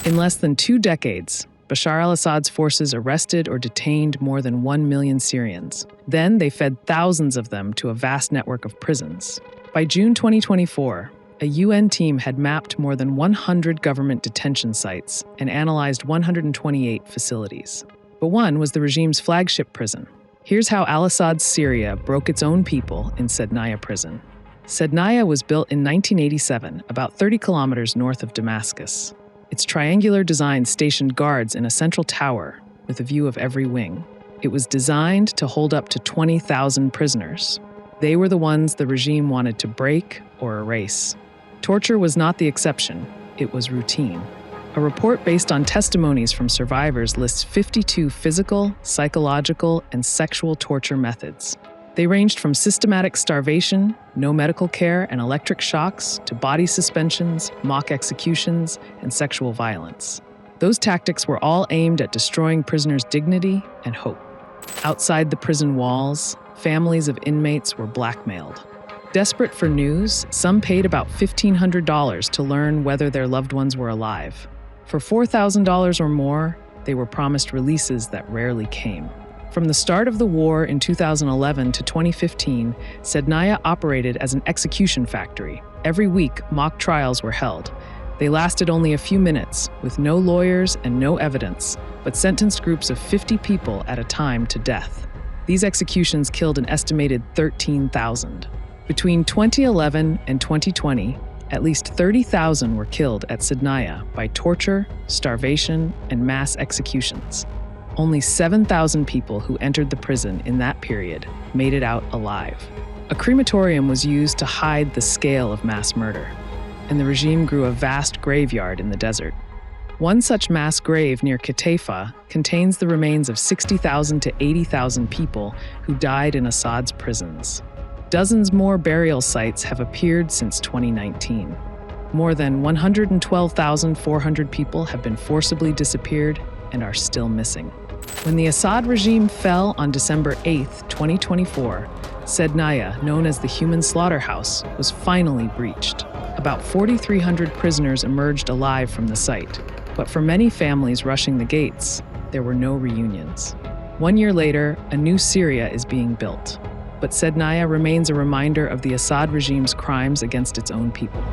In less than 2 decades, Bashar al-Assad's forces arrested or detained more than 1 million Syrians. Then they fed thousands of them to a vast network of prisons. By June 2024, a UN team had mapped more than 100 government detention sites and analyzed 128 facilities. But one was the regime's flagship prison. Here's how al-Assad's Syria broke its own people in Sednaya prison. Sednaya was built in 1987, about 30 kilometers north of Damascus. Its triangular design stationed guards in a central tower with a view of every wing. It was designed to hold up to 20,000 prisoners. They were the ones the regime wanted to break or erase. Torture was not the exception, it was routine. A report based on testimonies from survivors lists 52 physical, psychological, and sexual torture methods. They ranged from systematic starvation, no medical care, and electric shocks to body suspensions, mock executions, and sexual violence. Those tactics were all aimed at destroying prisoners' dignity and hope. Outside the prison walls, families of inmates were blackmailed. Desperate for news, some paid about $1,500 to learn whether their loved ones were alive. For $4,000 or more, they were promised releases that rarely came. From the start of the war in 2011 to 2015, Sednaya operated as an execution factory. Every week, mock trials were held. They lasted only a few minutes, with no lawyers and no evidence, but sentenced groups of 50 people at a time to death. These executions killed an estimated 13,000. Between 2011 and 2020, at least 30,000 were killed at Sednaya by torture, starvation, and mass executions. Only 7,000 people who entered the prison in that period made it out alive. A crematorium was used to hide the scale of mass murder, and the regime grew a vast graveyard in the desert. One such mass grave near Katafa contains the remains of 60,000 to 80,000 people who died in Assad's prisons. Dozens more burial sites have appeared since 2019. More than 112,400 people have been forcibly disappeared and are still missing. When the Assad regime fell on December 8, 2024, Sednaya, known as the human slaughterhouse, was finally breached. About 4,300 prisoners emerged alive from the site, but for many families rushing the gates, there were no reunions. 1 year later, a new Syria is being built, but Sednaya remains a reminder of the Assad regime's crimes against its own people.